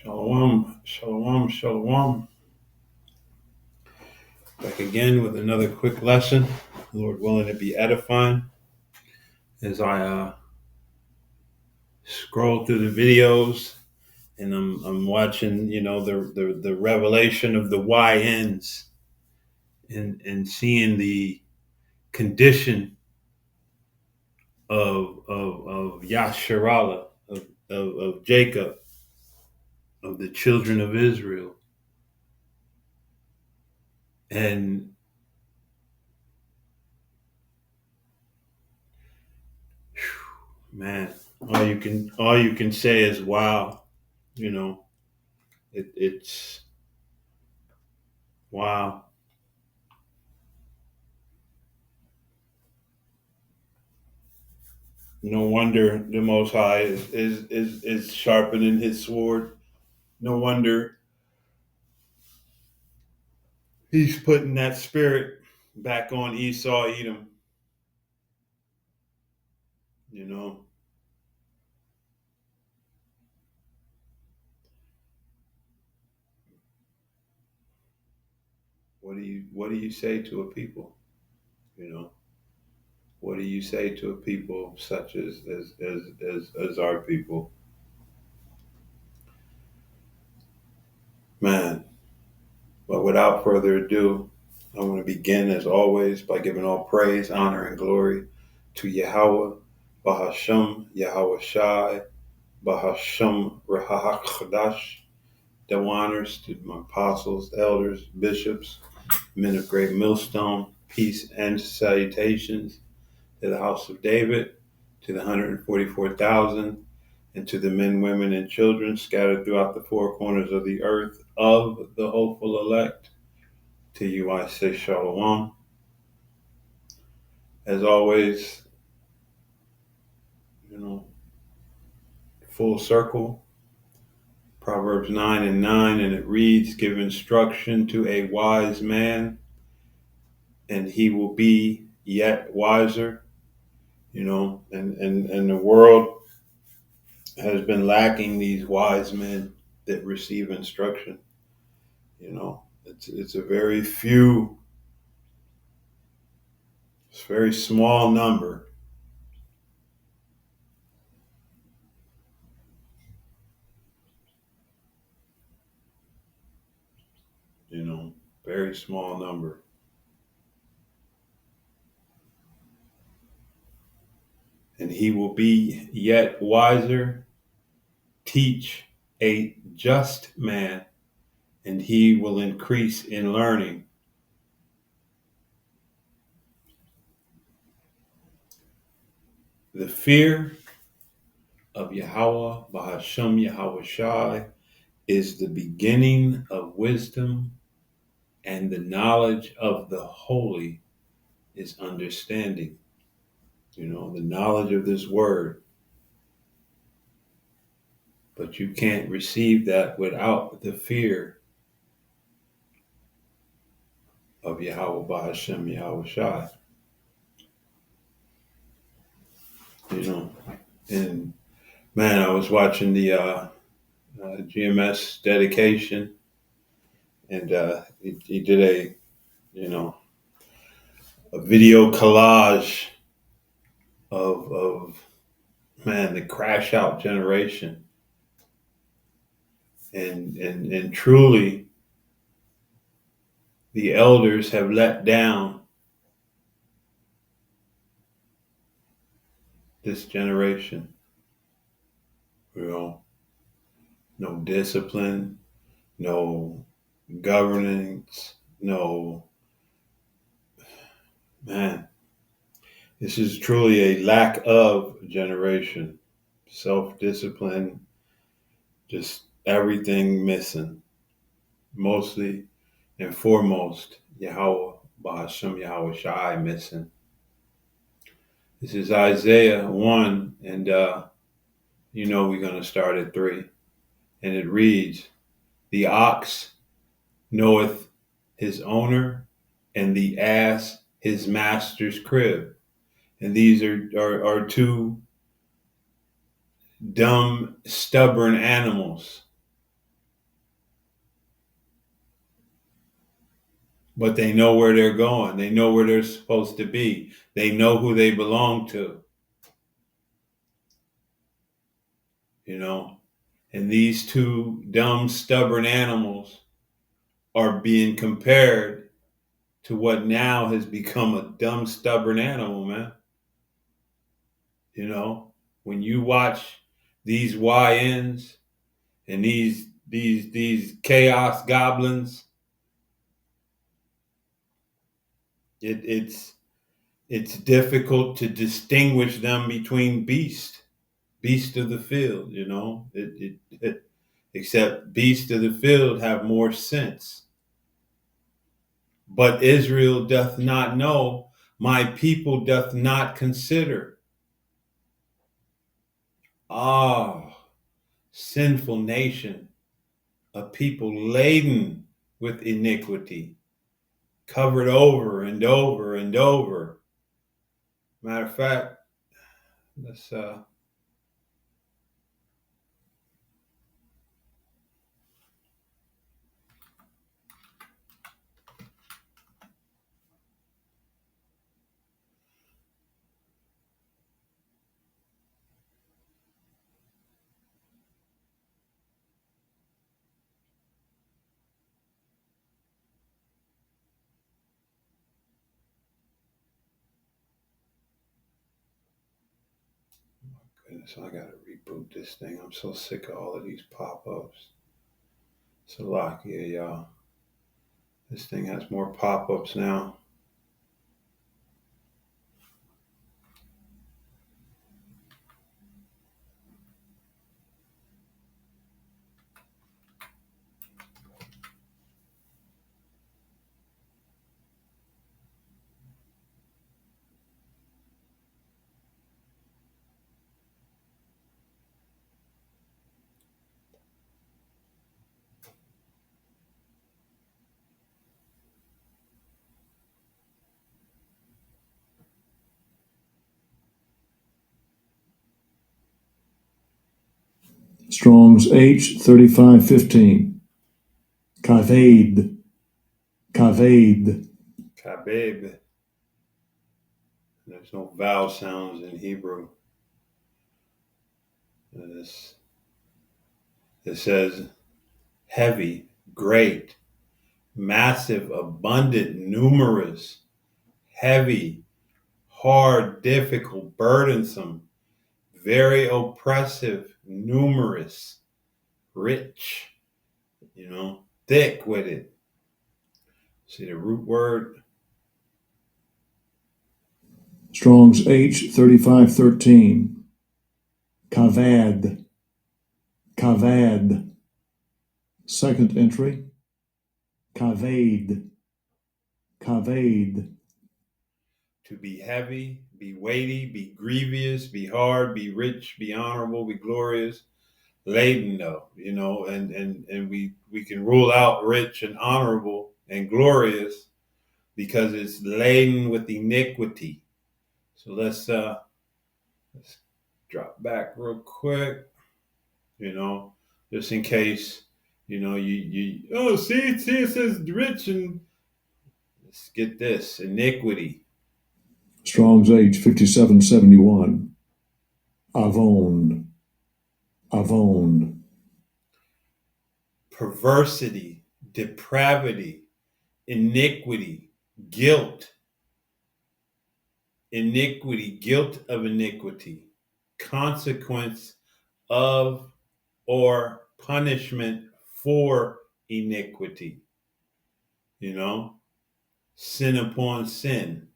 Shalom, shalom, shalom. Back again with another quick lesson. Lord willing to be edifying as I scroll through the videos and I'm watching, the revelation of the YNs and seeing the condition of Yasharallah, of Jacob, of the children of Israel. And man, all you can say is wow. You know, it's wow. No wonder the Most High is sharpening his sword. No wonder he's putting that spirit back on Esau, Edom. You know, what do you say to a people? You know, what do you say to a people such as our people? Man, but without further ado, I want to begin as always by giving all praise, honor, and glory to Yahweh, Bahashem, Yahweh Shai, Bahashem Rahachadash. Double honors to my apostles, elders, bishops, men of great millstone, peace and salutations to the house of David, to the 144,000, and to the men, women, and children scattered throughout the four corners of the earth of the hopeful elect. To you I say shalom. As always, you know, full circle, Proverbs 9:9, and it reads, give instruction to a wise man, and he will be yet wiser. And the world has been lacking these wise men that receive instruction. It's a very few, it's a very small number. Very small number. And he will be yet wiser. Teach a just man, and he will increase in learning. The fear of Yahweh, Bahashem Yahweh Shai, is the beginning of wisdom, and the knowledge of the holy is understanding. The knowledge of this word. But you can't receive that without the fear of Yahweh Bahashem Yahweh Shai. And man, I was watching the GMS dedication, and he did a video collage of man, the crash out generation, and truly the elders have let down this generation. No discipline, no governance, no, man. This is truly a lack of generation. Self-discipline, just everything missing. Mostly and foremost, Yahweh, Bahashem Yahweh Shai missing. This is Isaiah 1, and we're going to start at 3. And it reads, the ox knoweth his owner, and the ass his master's crib. And these are two dumb, stubborn animals. but they know where they're going. They know where they're supposed to be. They know who they belong to, you know. And these two dumb, stubborn animals are being compared to what now has become a dumb, stubborn animal, man. You know, when you watch these YNs and these chaos goblins, it's difficult to distinguish them between beast of the field. You know, except beast of the field have more sense. But Israel doth not know, my people doth not consider. Ah, sinful nation, a people laden with iniquity, covered over and over and over. Matter of fact, let's goodness, I gotta reboot this thing. I'm so sick of all of these pop-ups. Salakia, y'all. This thing has more pop-ups now. Strong's H 3515. Kaved. Kaved. Kabeb. There's no vowel sounds in Hebrew. It says heavy, great, massive, abundant, numerous, heavy, hard, difficult, burdensome, very oppressive, numerous, rich, you know, thick with it. See the root word? Strong's H 3513. Kavad. Kavad. Second entry. Kaved. Kaved. To be heavy, be weighty, be grievous, be hard, be rich, be honorable, be glorious, laden though, you know, and we can rule out rich and honorable and glorious because it's laden with iniquity. So let's drop back real quick, you know, just in case, you know, you see it says rich, and let's get this iniquity. Strong's H 5771. Avon. Avon. Perversity, depravity, iniquity, guilt of iniquity, consequence of or punishment for iniquity. You know, sin upon sin.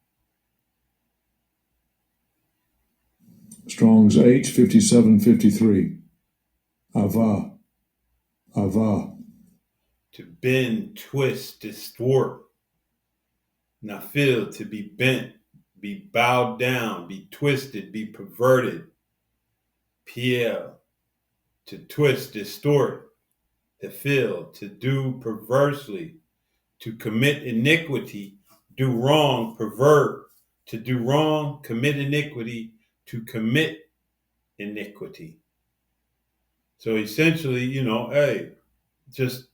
Strong's H 5753. Ava. Ava. To bend, twist, distort. Nafil, to be bent, be bowed down, be twisted, be perverted. Piel, to twist, distort. Nafil, to do perversely, to commit iniquity, do wrong, pervert, to do wrong, commit iniquity, to commit iniquity. So essentially, you know, hey, just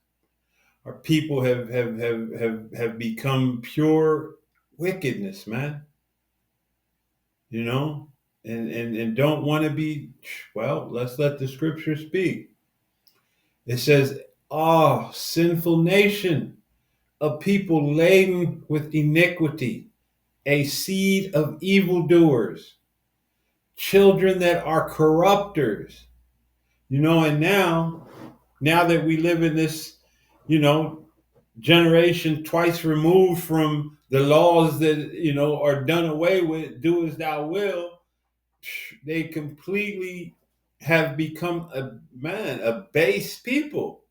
Our people have become pure wickedness, man. You know, and don't want to be. Well, let's let the scripture speak. It says, "Ah, sinful nation, a people laden with iniquity, a seed of evildoers, children that are corrupters." You know, and now that we live in this, you know, generation twice removed from the laws that, are done away with, do as thou will, they completely have become a base people.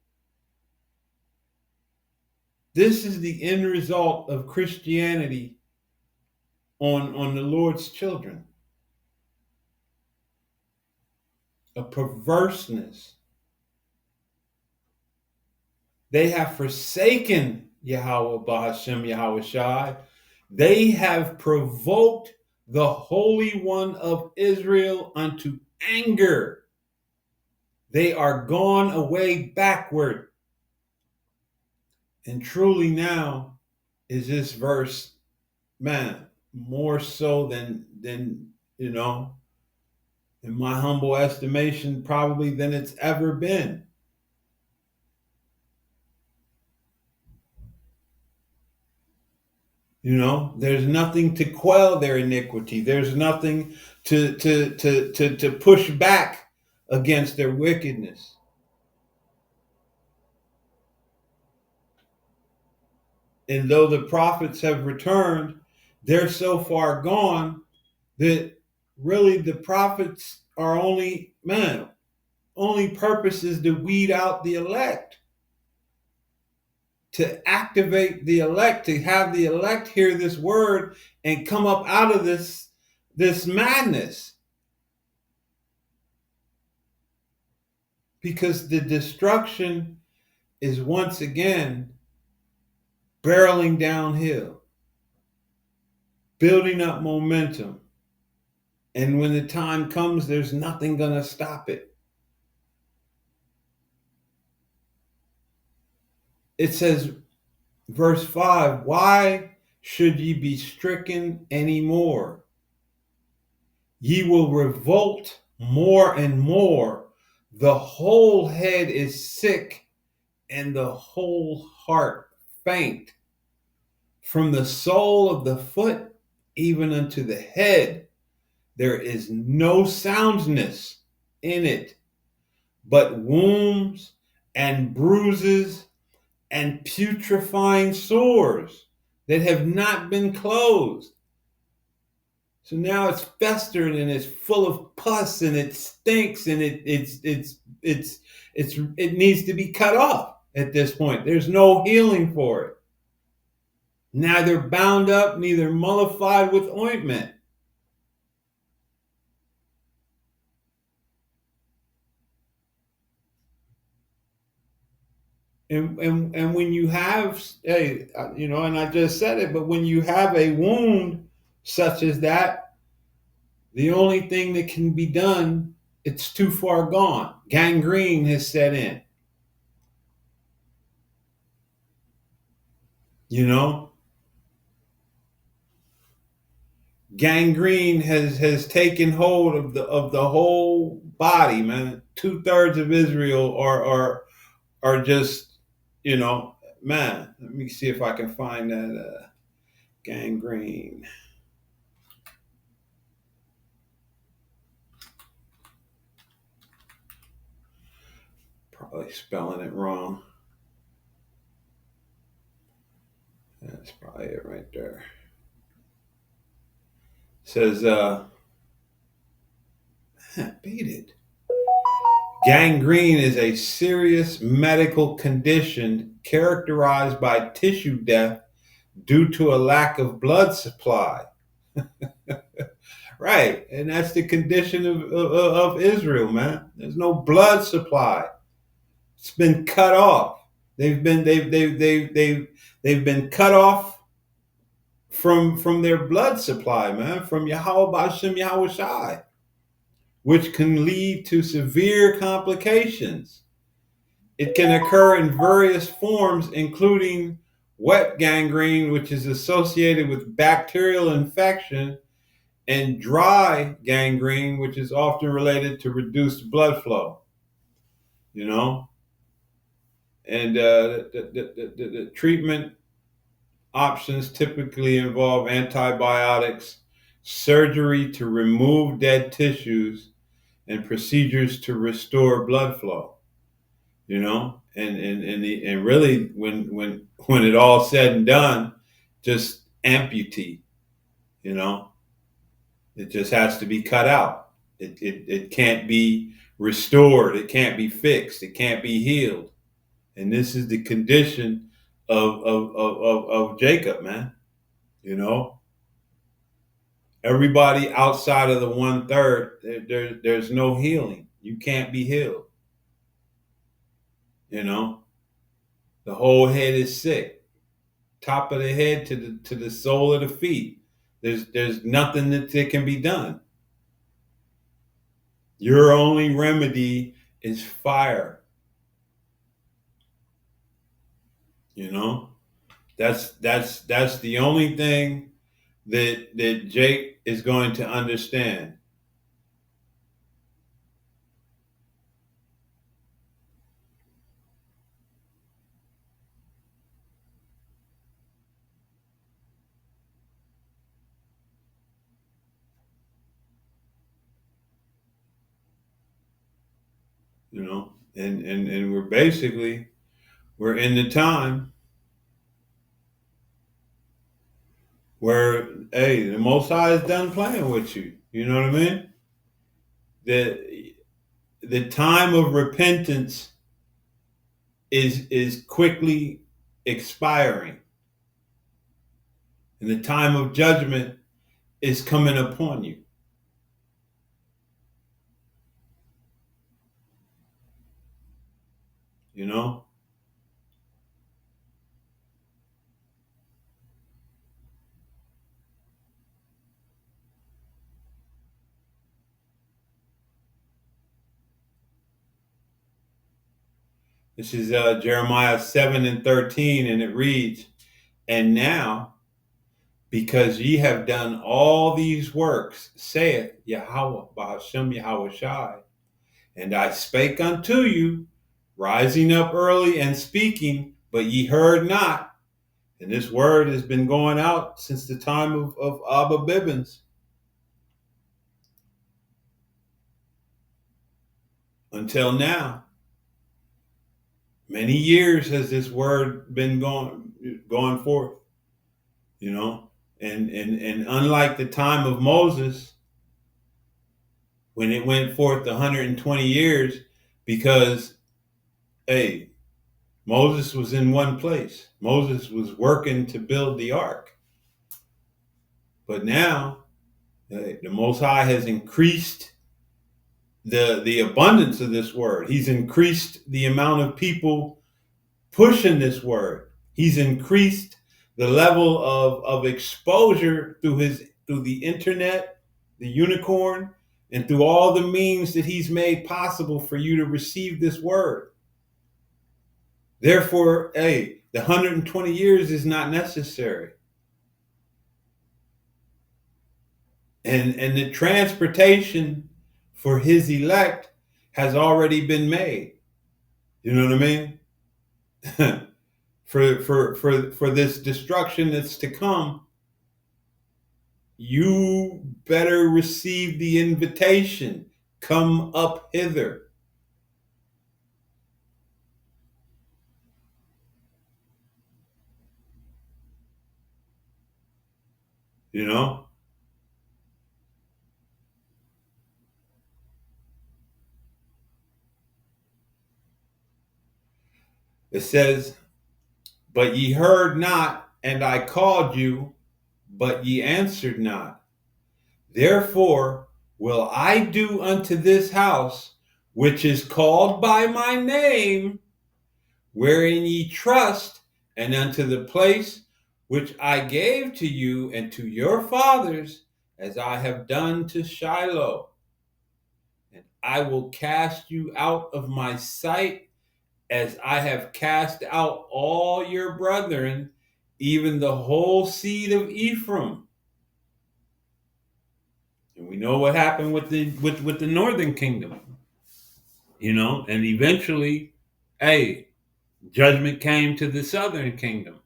This is the end result of Christianity on the Lord's children. A perverseness. They have forsaken Yahweh Bahashem Yahweh Shai. They have provoked the Holy One of Israel unto anger. They are gone away backward. And truly now is this verse, man, more so than in my humble estimation, probably than it's ever been. There's nothing to quell their iniquity. There's nothing to push back against their wickedness. And though the prophets have returned, they're so far gone that really the prophets are only purpose is to weed out the elect, to activate the elect, to have the elect hear this word and come up out of this madness. Because the destruction is once again barreling downhill, building up momentum. And when the time comes, there's nothing going to stop it. It says, verse 5, why should ye be stricken any more? Ye will revolt more and more. The whole head is sick, and the whole heart faint. From the sole of the foot even unto the head, there is no soundness in it, but wounds and bruises and putrefying sores that have not been closed. So now it's festered and it's full of pus and it stinks and it needs to be cut off at this point. There's no healing for it. Neither bound up, neither mollified with ointment. And when you have, and I just said it, but when you have a wound such as that, the only thing that can be done, it's too far gone. Gangrene has set in. Gangrene has taken hold of the whole body, man. 2/3 of Israel are just, man. Let me see if I can find that gangrene. Probably spelling it wrong. That's probably it right there. It says, beat it. Gangrene is a serious medical condition characterized by tissue death due to a lack of blood supply. Right, and that's the condition of Israel, man. There's no blood supply. It's been cut off. They've been cut off from their blood supply, man, from Yahweh Bashem Yahweh Shai, which can lead to severe complications. It can occur in various forms, including wet gangrene, which is associated with bacterial infection, and dry gangrene, which is often related to reduced blood flow. You know, and the treatment options typically involve antibiotics, surgery to remove dead tissues, and procedures to restore blood flow. You know, and really, when it all said and done, just amputee. You know, it just has to be cut out. It can't be restored. It can't be fixed. It can't be healed. And this is the condition of Jacob, man. You know, everybody outside of the 1/3, there's no healing. You can't be healed. You know, the whole head is sick, top of the head to the sole of the feet. There's nothing that can be done. Your only remedy is fire. You know, that's the only thing that Jake is going to understand. You know, and we're in the time where, hey, the Most High is done playing with you. You know what I mean? The time of repentance is quickly expiring, and the time of judgment is coming upon you. You know, this is Jeremiah 7:13, and it reads, "And now, because ye have done all these works, saith Yahweh, Bahashem Yahweh Shai, and I spake unto you, rising up early and speaking, but ye heard not." And this word has been going out since the time of Abba Bibbins until now. Many years has this word been going forth, you know. And unlike the time of Moses, when it went forth 120 years, because, hey, Moses was in one place. Moses was working to build the ark. But now, the Most High has increased the abundance of this word. He's increased the amount of people pushing this word. He's increased the level of exposure through the internet, the unicorn, and through all the means that he's made possible for you to receive this word. Therefore, hey, the 120 years is not necessary. And the transportation for his elect has already been made. You know what I mean? For this destruction that's to come, you better receive the invitation. Come up hither. You know? It says, "But ye heard not, and I called you, but ye answered not. Therefore will I do unto this house, which is called by my name, wherein ye trust, and unto the place which I gave to you and to your fathers, as I have done to Shiloh. And I will cast you out of my sight, as I have cast out all your brethren, even the whole seed of Ephraim. And we know what happened with the northern kingdom, and eventually, hey, judgment came to the southern kingdom.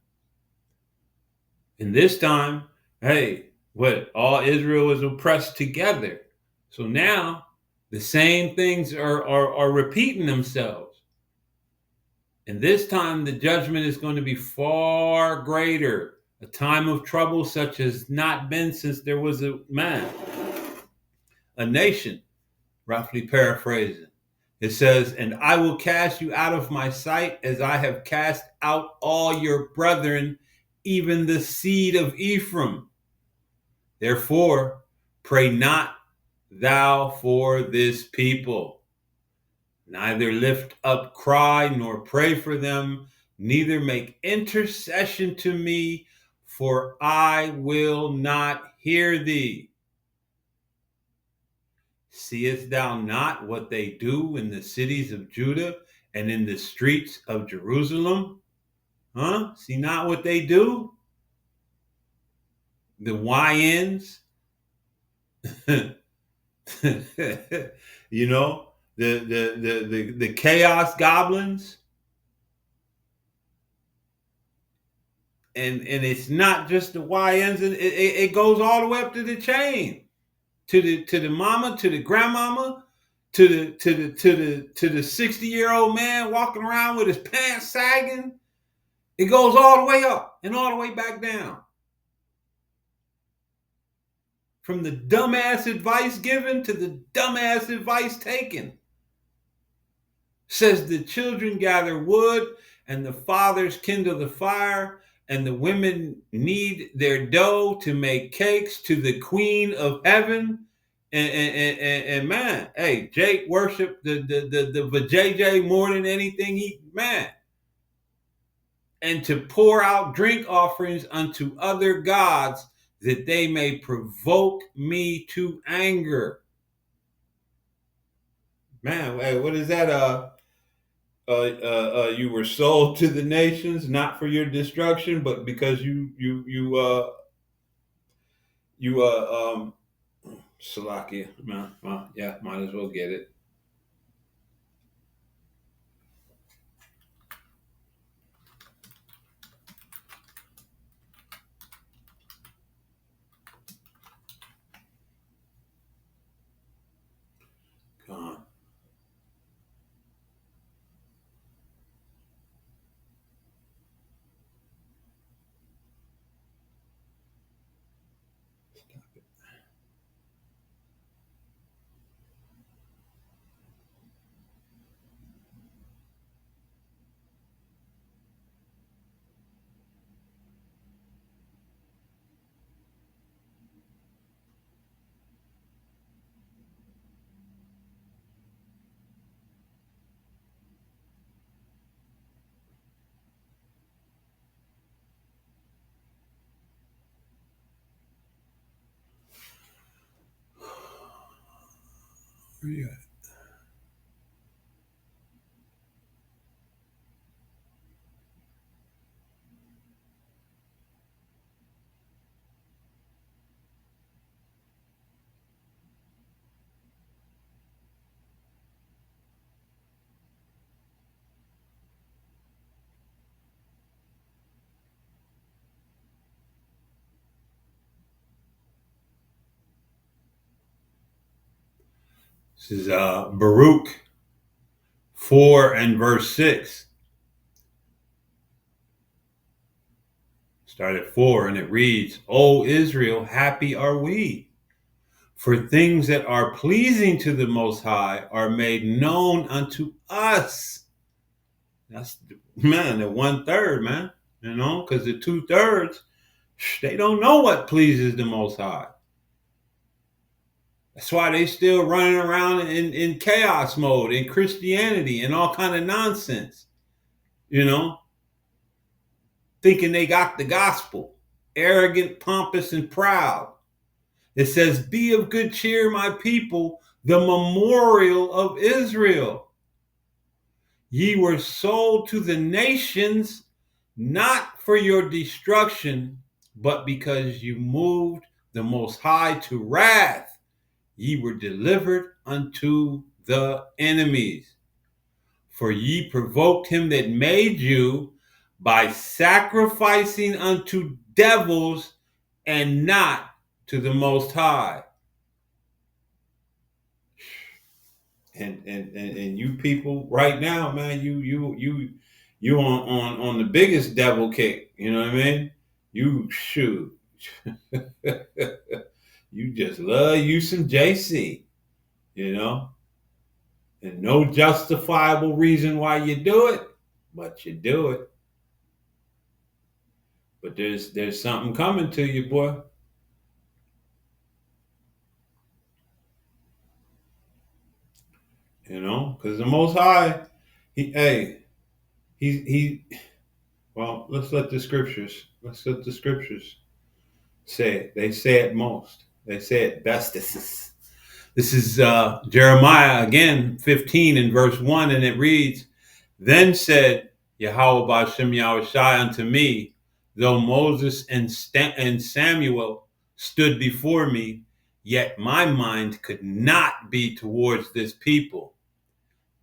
And this time, hey, what all Israel was oppressed together. So now the same things are repeating themselves. And this time the judgment is going to be far greater. A time of trouble such as not been since there was a nation, roughly paraphrasing. It says, and I will cast you out of my sight as I have cast out all your brethren, even the seed of Ephraim. Therefore, pray not thou for this people, neither lift up cry nor pray for them, neither make intercession to me, for I will not hear thee. Seest thou not what they do in the cities of Judah and in the streets of Jerusalem? Huh? See not what they do? The YNs, you know, the chaos goblins, and it's not just the YNs. It goes all the way up to the chain, to the mama, to the grandmama, to the 60-year-old man walking around with his pants sagging. It goes all the way up and all the way back down. From the dumbass advice given to the dumbass advice taken. Says the children gather wood and the fathers kindle the fire, and the women knead their dough to make cakes to the queen of heaven. And man, hey, Jake worshiped the vajayjay more than anything man. And to pour out drink offerings unto other gods, that they may provoke me to anger. Man, hey, what is that? You were sold to the nations, not for your destruction, but because Salakia. Well, yeah, might as well get it. Come on. Where you at? This is Baruch 4 and verse 6. Start at 4 and it reads, O Israel, happy are we, for things that are pleasing to the Most High are made known unto us. That's, man, the 1/3, man, because the 2/3, they don't know what pleases the Most High. That's why they still running around in chaos mode, in Christianity, and all kind of nonsense, thinking they got the gospel, arrogant, pompous, and proud. It says, be of good cheer, my people, the memorial of Israel. Ye were sold to the nations, not for your destruction, but because you moved the Most High to wrath. Ye were delivered unto the enemies. For ye provoked him that made you by sacrificing unto devils and not to the Most High. And you people right now, man, you on the biggest devil kick. You know what I mean? You shoot. You just love you some JC. You know, and no justifiable reason why you do it, but you do it. But there's something coming to you, boy. You know, because the Most High, hey, he. Well, let's let the scriptures say it. They say it most. They say it best. This is Jeremiah again, 15 in verse 1, and it reads, Then said Yahweh Bashem Yahushai unto me, though Moses and Samuel stood before me, yet my mind could not be towards this people.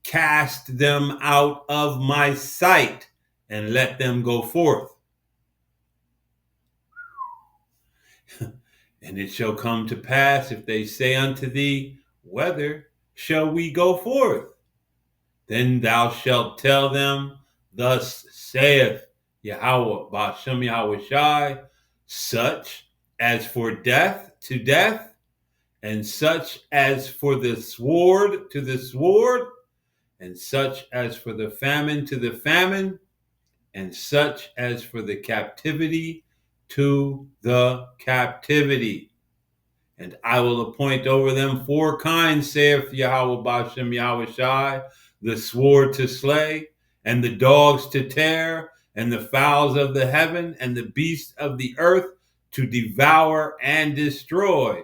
Cast them out of my sight and let them go forth. And it shall come to pass, if they say unto thee, Whither shall we go forth? Then thou shalt tell them, Thus saith Yahweh, Bashem Yahushai, such as for death to death, and such as for the sword to the sword, and such as for the famine to the famine, and such as for the captivity to the captivity. And I will appoint over them 4 kinds, saith Yahweh Bashem Yahushai, the sword to slay, and the dogs to tear, and the fowls of the heaven, and the beasts of the earth to devour and destroy.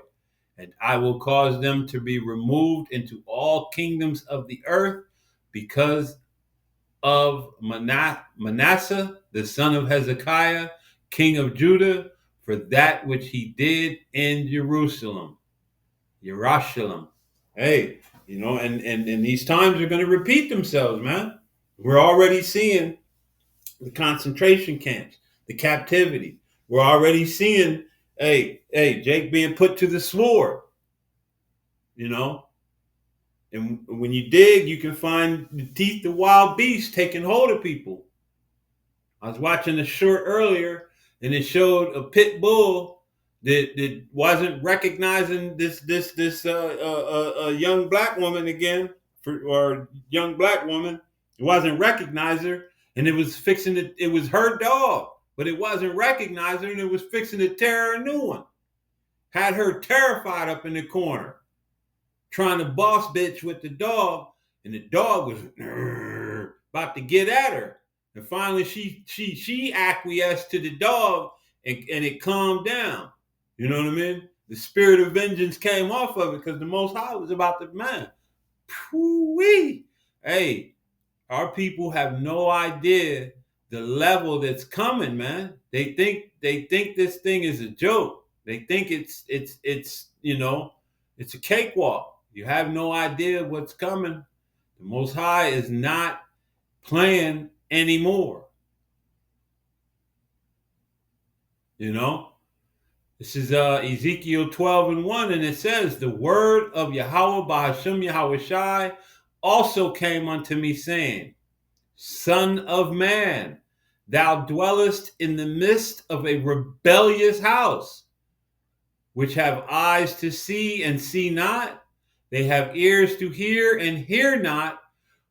And I will cause them to be removed into all kingdoms of the earth because of Manasseh, the son of Hezekiah, king of Judah, for that which he did in Jerusalem. Hey, you know, and these times are going to repeat themselves, man. We're already seeing the concentration camps, the captivity. We're already seeing, Jake being put to the sword, you know. And when you dig, you can find the teeth of wild beasts taking hold of people. I was watching a short earlier, and it showed a pit bull that wasn't recognizing this young black woman again, or young black woman. It wasn't recognizing her, and it was fixing it. It was her dog, but it wasn't recognizing her, and it was fixing to tear her a new one. Had her terrified up in the corner, trying to boss bitch with the dog, and the dog was about to get at her. And finally, she acquiesced to the dog, and it calmed down. You know what I mean? The spirit of vengeance came off of it because the Most High was about to, man. Whoo-wee. Hey, our people have no idea the level that's coming, man. They think this thing is a joke. They think it's you know, it's a cakewalk. You have no idea what's coming. The Most High is not playing anymore. You know, this is Ezekiel 12 and 1, and it says, The word of Yahweh Bahashem Yahushai also came unto me, saying, Son of man, thou dwellest in the midst of a rebellious house, which have eyes to see and see not. They have ears to hear and hear not,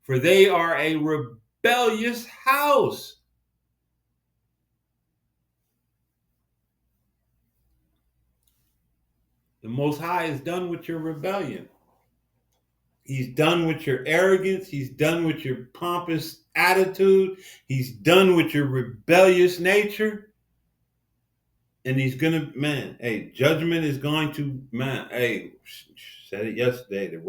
for they are a rebellious house. The Most High is done with your rebellion. He's done with your arrogance. He's done with your pompous attitude. He's done with your rebellious nature. And he's going to, man, hey, judgment is going to, man, hey, said it yesterday, the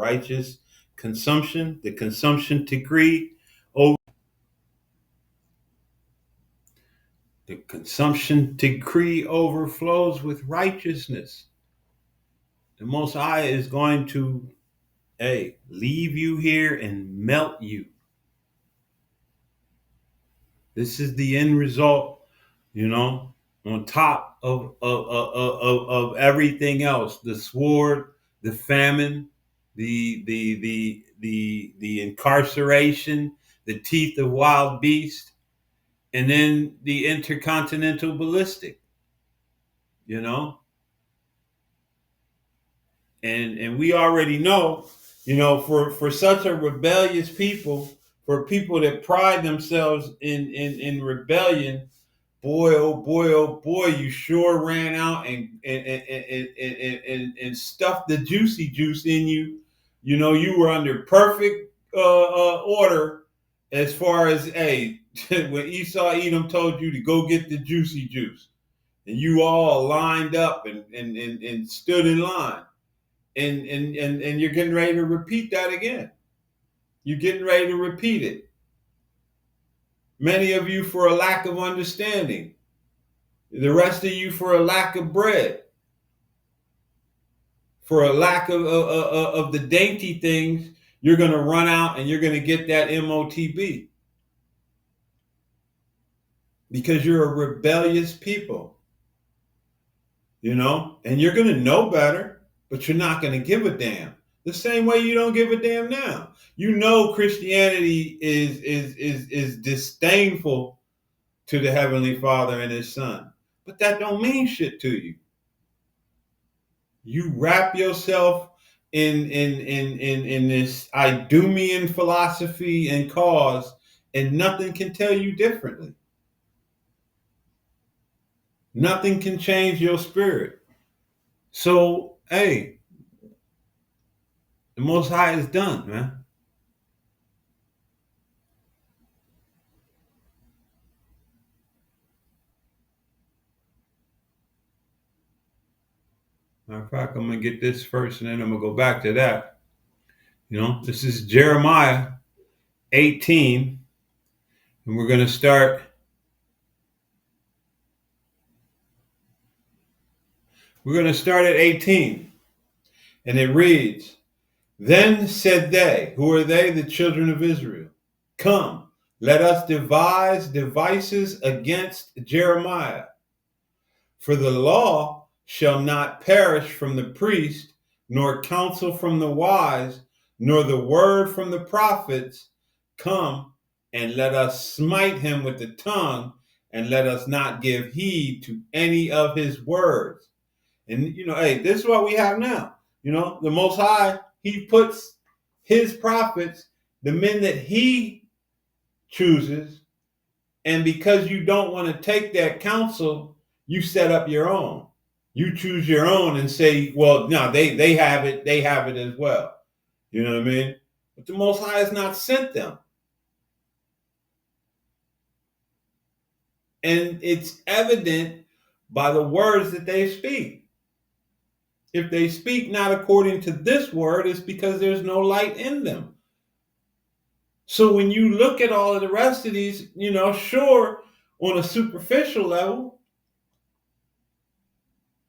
consumption decree over The consumption decree overflows with righteousness. The Most High is going to, leave you here and melt you. This is the end result, you know, on top of everything else, the sword, the famine, the incarceration, the teeth of wild beasts, and then the intercontinental ballistic, you know. And we already know, for such a rebellious people, for people that pride themselves in rebellion, boy, oh boy, oh boy, you sure ran out and stuffed the juicy juice in you. You were under perfect order as far as, when Esau Edom told you to go get the juicy juice, and you all lined up and stood in line, and you're getting ready to repeat that again. You're getting ready to repeat it. Many of you for a lack of understanding. The rest of you for a lack of bread, for a lack of the dainty things. You're going to run out and you're going to get that MOTB because you're a rebellious people, and you're going to know better, but you're not going to give a damn. The same way you don't give a damn now. Christianity is disdainful to the Heavenly Father and His Son, but that don't mean shit to you. You wrap yourself in this Idumean philosophy and cause, and nothing can tell you differently. Nothing can change your spirit. So, the Most High is done, man. Matter of fact, I'm gonna get this first, and then I'm gonna go back to that. This is Jeremiah 18, and we're gonna start. We're gonna start at 18, and it reads. Then said they, who are they? The children of Israel. Come, let us devise devices against Jeremiah. For the law shall not perish from the priest, nor counsel from the wise, nor the word from the prophets. Come, and let us smite him with the tongue, and let us not give heed to any of his words. And, this is what we have now. The Most High, He puts His prophets, the men that He chooses, and because you don't want to take that counsel, you set up your own. You choose your own and say, well, no, they have it as well. You know what I mean? But the Most High has not sent them. And it's evident by the words that they speak. If they speak not according to this word, it's because there's no light in them. So when you look at all of the rest of these, sure, on a superficial level,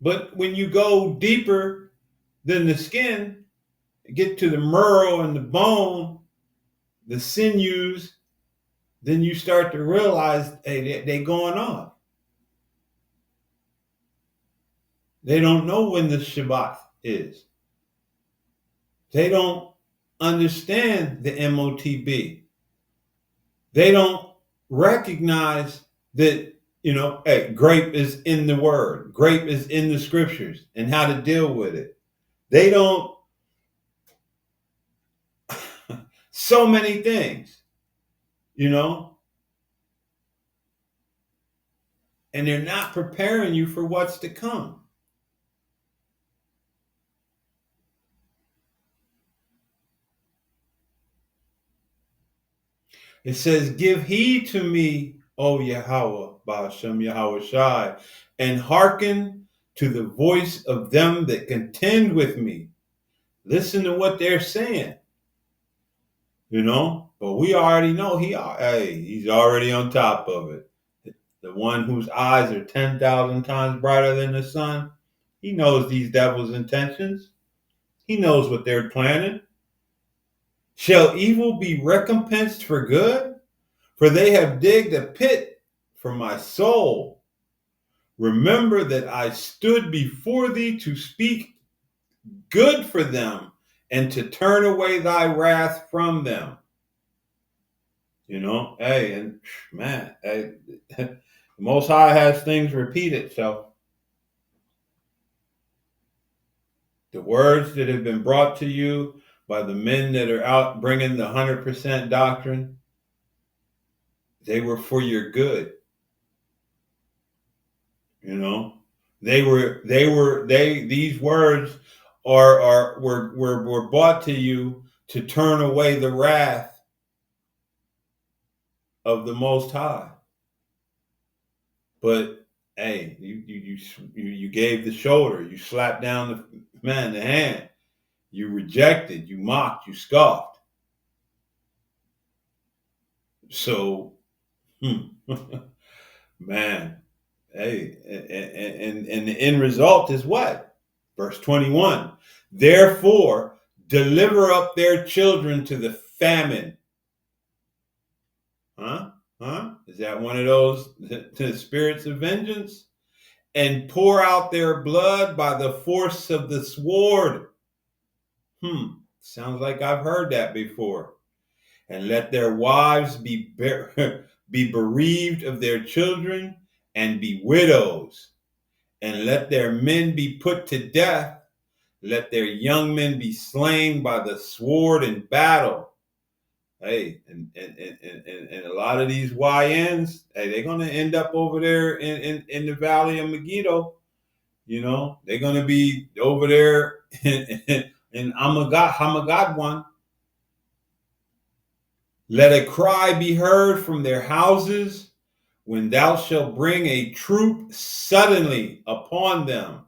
but when you go deeper than the skin, get to the marrow and the bone, the sinews, then you start to realize, hey, they're going off. They don't know when the Shabbat is. They don't understand the MOTB. They don't recognize that, grape is in the word, grape is in the scriptures, and how to deal with it. They don't, so many things, and they're not preparing you for what's to come. It says, give heed to me, O Yahweh, Ba'ashem Yahweh Shai, and hearken to the voice of them that contend with me. Listen to what they're saying, but we already know he's already on top of it. the one whose eyes are 10,000 times brighter than the sun, he knows these devils' intentions. He knows what they're planning. Shall evil be recompensed for good? For they have digged a pit for my soul. Remember that I stood before thee to speak good for them and to turn away thy wrath from them. Hey, and man, hey, the Most High has things repeat itself. The words that have been brought to you by the men that are out bringing the 100% doctrine, they were for your good. You know, these words were brought to you to turn away the wrath of the Most High. But hey, you gave the shoulder, you slapped down the hand, you rejected, you mocked, you scoffed. So, man, hey, and the end result is what? Verse 21. Therefore, deliver up their children to the famine. Huh? Huh? Is that one of those the spirits of vengeance? And pour out their blood by the force of the sword. Sounds like I've heard that before. And let their wives be be bereaved of their children and be widows. And let their men be put to death. Let their young men be slain by the sword in battle. Hey, and a lot of these YNs, hey, they're gonna end up over there in the valley of Megiddo. They're gonna be over there in Hamagadwan. Let a cry be heard from their houses when thou shalt bring a troop suddenly upon them.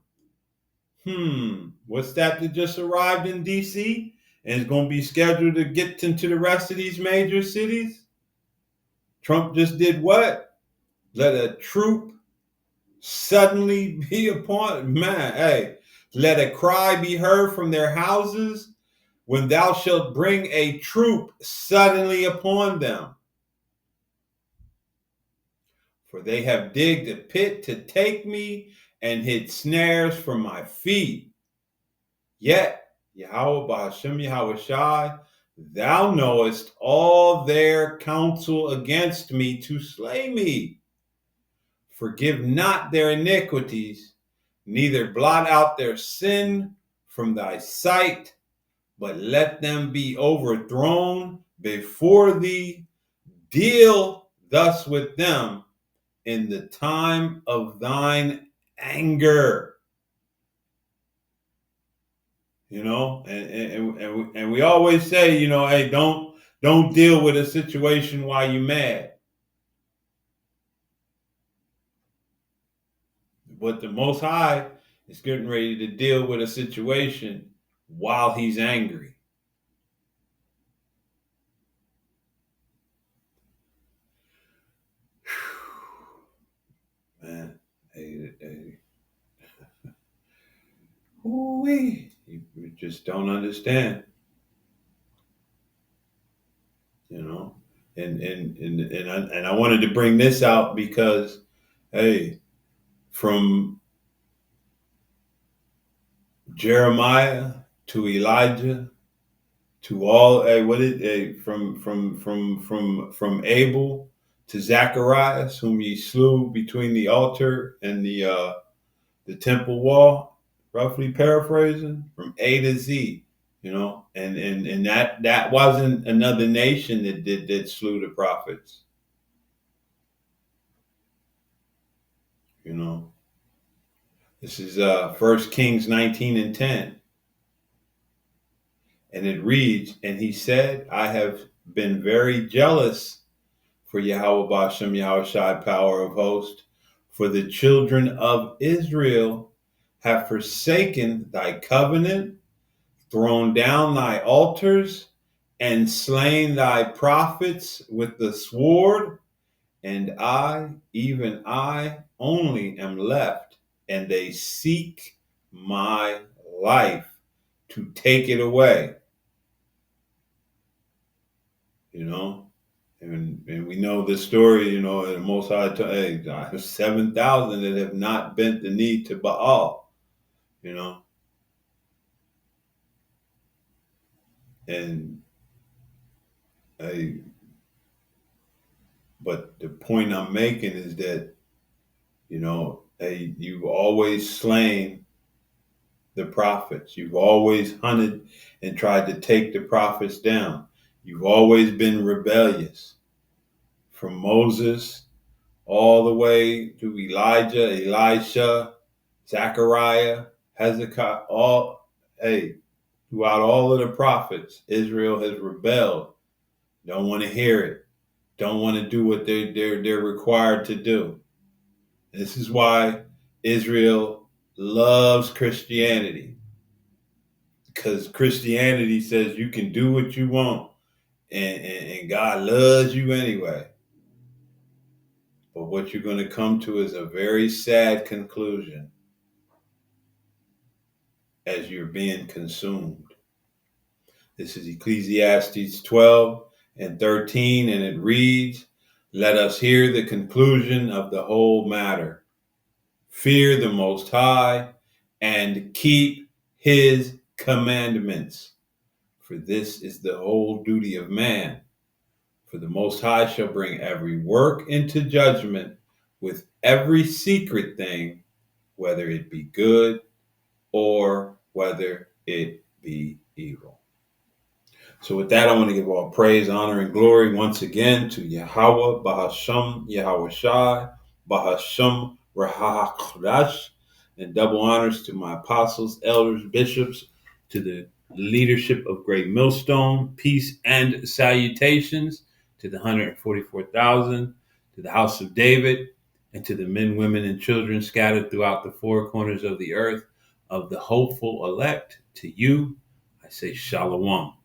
What's that just arrived in DC and is going to be scheduled to get into the rest of these major cities? Trump just did what? Let a troop suddenly be upon, man, hey, let a cry be heard from their houses when thou shalt bring a troop suddenly upon them. For they have digged a pit to take me and hid snares for my feet. Yet, Yahweh Ba'ashem Yahweh Shai, thou knowest all their counsel against me to slay me. Forgive not their iniquities, neither blot out their sin from thy sight, but let them be overthrown before thee. Deal thus with them in the time of thine anger. And we always say, hey, don't deal with a situation while you're mad. But the Most High is getting ready to deal with a situation while he's angry. Man, hey. Ooh-wee. You just don't understand, And I wanted to bring this out because, hey, from Jeremiah to Elijah to all, hey, from Abel to Zacharias, whom ye slew between the altar and the temple wall, roughly paraphrasing, from A to Z, and that wasn't another nation that slew the prophets, you know. This is 1 Kings 19:10. And it reads, and he said, I have been very jealous for Yahweh Bashem, Yahweh Shai, power of hosts, for the children of Israel have forsaken thy covenant, thrown down thy altars, and slain thy prophets with the sword, And I, even I only am left, and they seek my life to take it away. You know, and we know the story. You know, and the Most High, hey, 7,000 that have not bent the knee to Baal. You know, and hey, but the point I'm making is that, hey, you've always slain the prophets. You've always hunted and tried to take the prophets down. You've always been rebellious. From Moses all the way to Elijah, Elisha, Zechariah, Hezekiah, hey, throughout all of the prophets, Israel has rebelled. Don't want to hear it. Don't want to do what they're required to do. This is why Israel loves Christianity, because Christianity says you can do what you want, and God loves you anyway. But what you're going to come to is a very sad conclusion as you're being consumed. This is Ecclesiastes 12 and 13, and it reads, "Let us hear the conclusion of the whole matter. Fear the Most High and keep his commandments. For this is the whole duty of man. For the Most High shall bring every work into judgment with every secret thing, whether it be good or whether it be evil." So with that, I want to give all praise, honor, and glory once again to Yahweh, Bahasham, Yahweh Shai, Bahasham, Rahakdash, and double honors to my apostles, elders, bishops, to the leadership of Great Millstone, peace and salutations to the 144,000, to the house of David, and to the men, women, and children scattered throughout the four corners of the earth, of the hopeful elect. To you, I say Shalom.